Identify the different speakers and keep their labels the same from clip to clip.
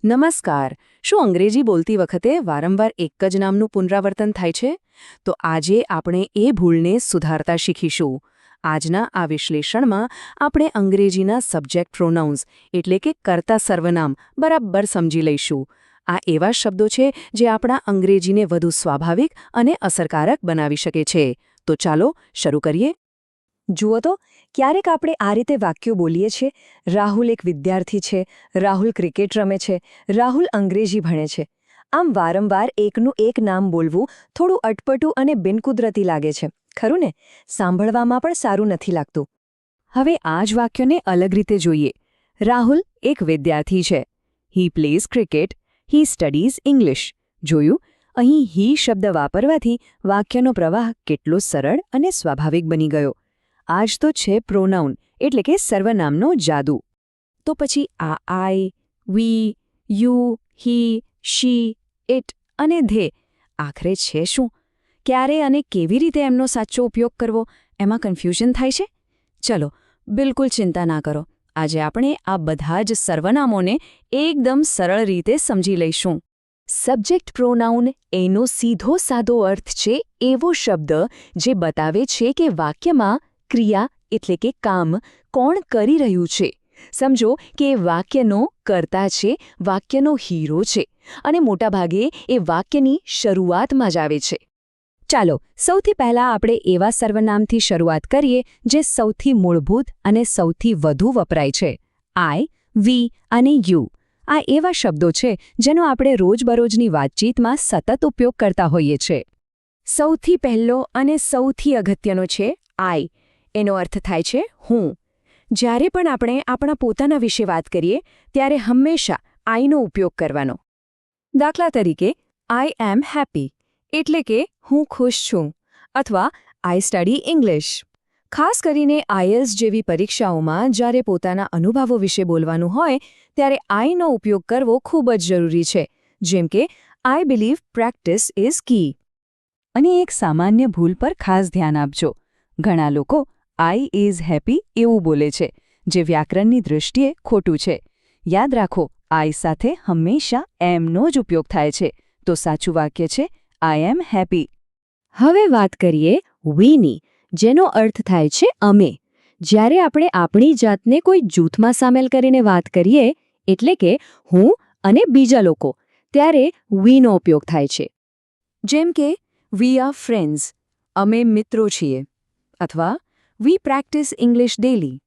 Speaker 1: નમસ્કાર. શું અંગ્રેજી બોલતી વખતે વારંવાર એક જ નામનું પુનરાવર્તન થાય છે? તો આજે આપણે એ ભૂલને સુધારતા શીખીશું. આજના આ વિશ્લેષણમાં આપણે અંગ્રેજીના સબ્જેક્ટ પ્રોનાઉન્સ એટલે કે કર્તા સર્વનામ બરાબર સમજી લઈશું. આ એવા શબ્દો છે જે આપણા અંગ્રેજીને વધુ સ્વાભાવિક અને અસરકારક બનાવી શકે છે. તો ચાલો શરૂ કરીએ.
Speaker 2: જુઓ તો, ક્યારેક આપણે આ રીતે વાક્યો બોલીએ છીએ: રાહુલ એક વિદ્યાર્થી છે, રાહુલ ક્રિકેટ રમે છે, રાહુલ અંગ્રેજી ભણે છે. આમ વારંવાર એકનું એક નામ બોલવું થોડું અટપટું અને બિનકુદરતી લાગે છે, ખરું ને? સાંભળવામાં પણ સારું નથી લાગતું. હવે આ જ વાક્યને અલગ રીતે જોઈએ. રાહુલ એક વિદ્યાર્થી છે. હી plays cricket, he studies English. જોયું? અહીં હી શબ્દ વાપરવાથી વાક્યનો પ્રવાહ કેટલો સરળ અને સ્વાભાવિક બની ગયો. આ જ તો છે પ્રોનાઉન એટલે કે સર્વનામનો જાદુ. તો પછી આ આઈ, વી, યુ, હી, શી, ઇટ અને ધે આખરે છે શું? ક્યારે અને કેવી રીતે એમનો સાચો ઉપયોગ કરવો, એમાં કન્ફ્યુઝન થાય છે? ચલો, બિલકુલ ચિંતા ના કરો. આજે આપણે આ બધા જ સર્વનામોને એકદમ સરળ રીતે સમજી લઈશું. સબ્જેક્ટ પ્રોનાઉન એનો સીધો સાદો અર્થ છે એવો શબ્દ જે બતાવે છે કે વાક્યમાં ક્રિયા એટલે કે કામ કોણ કરી રહ્યું છે. સમજો કે એ વાક્યનો કર્તા છે, વાક્યનો હીરો છે, અને મોટાભાગે એ વાક્યની શરૂઆતમાં જ આવે છે. ચાલો, સૌથી પહેલાં આપણે એવા સર્વનામથી શરૂઆત કરીએ જે સૌથી મૂળભૂત અને સૌથી વધુ વપરાય છે: આઈ, વી અને યુ. આ એવા શબ્દો છે જેનો આપણે રોજબરોજની વાતચીતમાં સતત ઉપયોગ કરતા હોઈએ છીએ. સૌથી પહેલો અને સૌથી અગત્યનો છે આઈ. એનો અર્થ થાય છે હું. જ્યારે પણ આપણે આપણા પોતાના વિશે વાત કરીએ ત્યારે હંમેશા આઈનો ઉપયોગ કરવાનો. દાખલા તરીકે, આઈ એમ હેપી એટલે કે હું ખુશ છું, અથવા આઈ સ્ટડી ઇંગ્લિશ. ખાસ કરીને આઈએલટીએસ જેવી પરીક્ષાઓમાં જ્યારે પોતાના અનુભવો વિશે બોલવાનું હોય ત્યારે આઈનો ઉપયોગ કરવો ખૂબ જ જરૂરી છે. જેમ કે, આઈ બિલીવ પ્રેક્ટિસ ઇઝ કી. અને એક સામાન્ય ભૂલ પર ખાસ ધ્યાન આપજો. ઘણા લોકો આઈ ઇઝ હેપી એવું બોલે છે, જે વ્યાકરણની દૃષ્ટિએ ખોટું છે. યાદ રાખો, આઈ સાથે હંમેશા એમનો જ ઉપયોગ થાય છે. તો સાચું વાક્ય છે આઈ એમ હેપી. હવે વાત કરીએ વીની, જેનો અર્થ થાય છે અમે. જ્યારે આપણે આપણી જાતને કોઈ જૂથમાં સામેલ કરીને વાત કરીએ, એટલે કે હું અને બીજા લોકો, ત્યારે વીનો ઉપયોગ થાય છે. જેમ કે, વી આર ફ્રેન્ડ્સ, અમે મિત્રો છીએ, અથવા વી પ્રેક્ટિસ ઇંગ્લિશ ડેલી.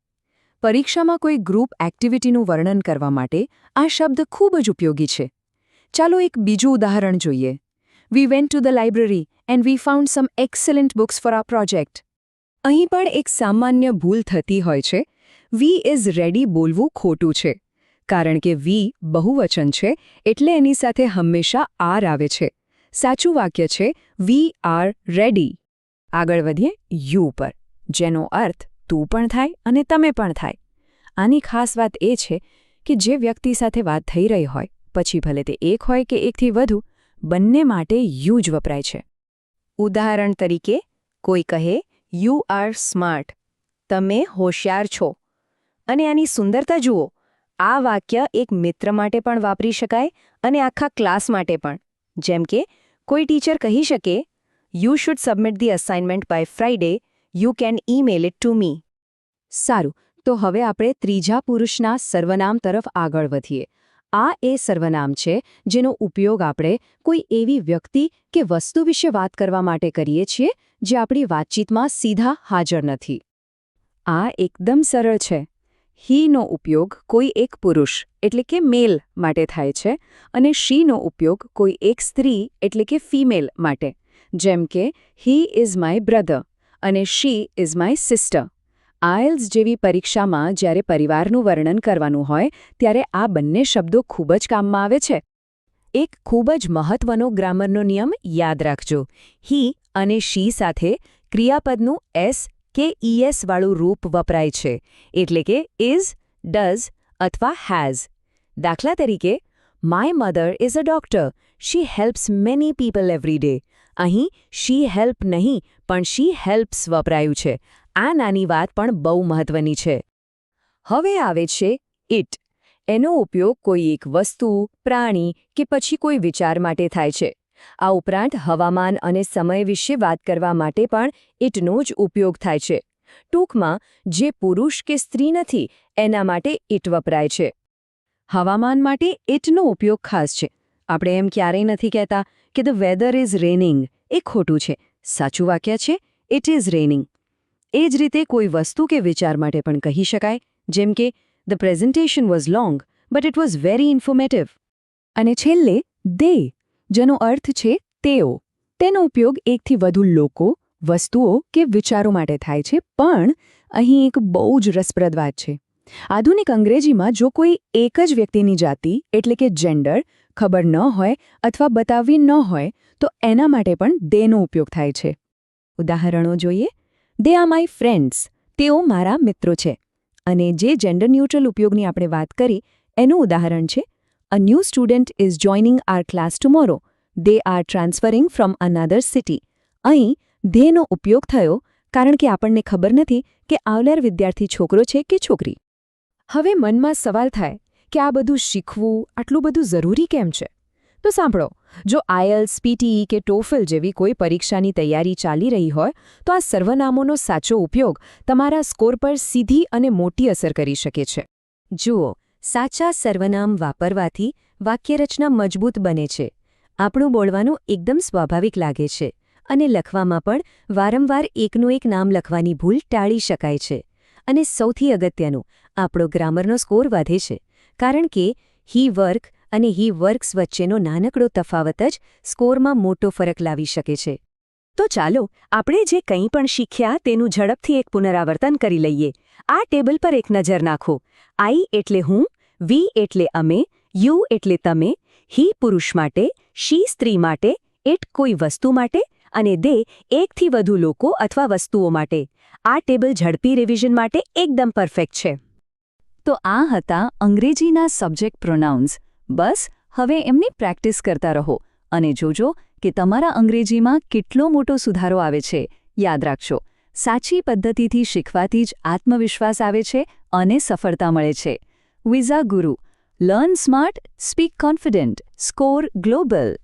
Speaker 2: પરીક્ષામાં કોઈ ગ્રુપ એક્ટિવિટીનું વર્ણન કરવા માટે આ શબ્દ ખૂબ જ ઉપયોગી છે. ચાલો એક બીજું ઉદાહરણ જોઈએ. We went to the library and we found some excellent books for our project. અહીં પણ એક સામાન્ય ભૂલ થતી હોય છે. વી ઇઝ રેડી બોલવું ખોટું છે, કારણ કે વી બહુવચન છે એટલે એની સાથે હંમેશા આર આવે છે. સાચું વાક્ય છે વી આર રેડી. આગળ વધીએ યુ પર, જેનો અર્થ તું પણ થાય અને તમે પણ થાય. આની ખાસ વાત એ છે કે જે વ્યક્તિ સાથે વાત થઈ રહી હોય, પછી ભલે તે એક હોય કે એકથી વધુ, બંને માટે યુ જ વપરાય છે. ઉદાહરણ તરીકે, કોઈ કહે યુ આર સ્માર્ટ, તમે હોશિયાર છો. અને આની સુંદરતા જુઓ, આ વાક્ય એક મિત્ર માટે પણ વાપરી શકાય અને આખા ક્લાસ માટે પણ. જેમ કે, કોઈ ટીચર કહી શકે, you should submit the assignment by Friday, you can email it to me. સારું, તો હવે આપણે ત્રીજા પુરુષના સર્વનામ તરફ આગળ વધીએ. આ એ સર્વનામ છે જેનો ઉપયોગ આપણે કોઈ એવી વ્યક્તિ કે વસ્તુ વિશે વાત કરવા માટે કરીએ છીએ જે આપણી વાતચીતમાં સીધા હાજર નથી. આ એકદમ સરળ છે. હીનો ઉપયોગ કોઈ એક પુરુષ એટલે કે મેલ માટે થાય છે અને શીનો ઉપયોગ કોઈ એક સ્ત્રી એટલે કે ફિમેલ માટે. જેમ કે, હી ઇઝ માય બ્રધર અને શી ઇઝ માય સિસ્ટર. આઇએલટીએસ જેવી પરીક્ષામાં જ્યારે પરિવારનું વર્ણન કરવાનું હોય ત્યારે આ બંને શબ્દો ખૂબ જ કામમાં આવે છે. એક ખૂબ જ મહત્વનો ગ્રામરનો નિયમ યાદ રાખજો. હી અને શી સાથે ક્રિયાપદનું એસ કે ઈએસ વાળું રૂપ વપરાય છે, એટલે કે ઇઝ, ડઝ અથવા હેઝ. દાખલા તરીકે, my mother is a doctor, she helps many people every day. અહીં શી હેલ્પ નહીં પણ શી હેલ્પ્સ વપરાયું છે. આ નાની વાત પણ બહુ મહત્વની છે. હવે આવે છે ઇટ. એનો ઉપયોગ કોઈ એક વસ્તુ, પ્રાણી કે પછી કોઈ વિચાર માટે થાય છે. આ ઉપરાંત હવામાન અને સમય વિશે વાત કરવા માટે પણ ઇટનો જ ઉપયોગ થાય છે. ટૂંકમાં જે પુરુષ કે સ્ત્રી નથી એના માટે ઇટ વપરાય છે.
Speaker 1: હવામાન માટે ઇટનો ઉપયોગ ખાસ છે. આપણે એમ ક્યારેય નથી કહેતા કે ધ વેધર ઇઝ રેનિંગ. એ ખોટું છે. સાચું વાક્ય છે ઇટ ઇઝ રેનિંગ. એ જ રીતે કોઈ વસ્તુ કે વિચાર માટે પણ કહી શકાય, જેમ કે the presentation was long but it was very informative. અને છેલ્લે દે, જેનો અર્થ છે તેઓ. તેનો ઉપયોગ એકથી વધુ લોકો, વસ્તુઓ કે વિચારો માટે થાય છે, પણ અહીં એક બહુ જ રસપ્રદ વાત છે. આધુનિક અંગ્રેજીમાં જો કોઈ એક જ વ્યક્તિની જાતિ એટલે કે જેન્ડર ખબર ન હોય અથવા બતાવવી ન હોય તો એના માટે પણ દેનો ઉપયોગ થાય છે. ઉદાહરણો જોઈએ. They are my friends. તેઓ મારા મિત્રો છે. અને જે જેન્ડર ન્યુટ્રલ ઉપયોગની આપણે વાત કરી એનું ઉદાહરણ છે a new student is joining our class tomorrow. They are transferring from another city. અહીં ધેનો ઉપયોગ થયો કારણ કે આપણને ખબર નથી કે આવનાર વિદ્યાર્થી છોકરો છે કે છોકરી. હવે મનમાં સવાલ થાય કે આ બધું શીખવું આટલું બધું જરૂરી કેમ છે? તો સાંભળો, જો આયલ્સ, પીટીઈ કે ટોફલ જેવી કોઈ પરીક્ષાની તૈયારી ચાલી રહી હોય તો આ સર્વનામોનો સાચો ઉપયોગ તમારા સ્કોર પર સીધી અને મોટી અસર કરી શકે છે.
Speaker 2: જુઓ, સાચા સર્વનામ વાપરવાથી વાક્યરચના મજબૂત બને છે. આપણું બોલવાનું એકદમ સ્વાભાવિક લાગે છે અને લખવામાં પણ વારંવાર એકનું એક નામ લખવાની ભૂલ ટાળી શકાય છે. અને સૌથી અગત્યનું, આપણો ગ્રામરનો સ્કોર વધે છે કારણ કે હી વર્ક અને હી વર્ક્સ વચ્ચેનો નાનકડો તફાવત જ સ્કોરમાં મોટો ફરક લાવી શકે છે. તો ચાલો આપણે જે કંઈ પણ શીખ્યા તેનું ઝડપથી એક પુનરાવર્તન કરી લઈએ. આ ટેબલ પર એક નજર નાખો. આઈ એટલે હું, વી એટલે અમે, યુ એટલે તમે, હી પુરુષ માટે, શી સ્ત્રી માટે, ઇટ કોઈ વસ્તુ માટે અને દે એકથી વધુ લોકો અથવા વસ્તુઓ માટે. આ ટેબલ ઝડપી રિવિઝન માટે એકદમ પરફેક્ટ છે.
Speaker 1: તો આ હતા અંગ્રેજીના સબ્જેક્ટ પ્રોનાઉન્સ. બસ હવે એમની પ્રેક્ટિસ કરતા રહો અને જોજો કે તમારા અંગ્રેજીમાં કેટલો મોટો સુધારો આવે છે. યાદ રાખજો, સાચી પદ્ધતિથી શીખવાથી જ આત્મવિશ્વાસ આવે છે અને સફળતા મળે છે. વિઝા ગુરુ. Learn smart, speak confident, score global.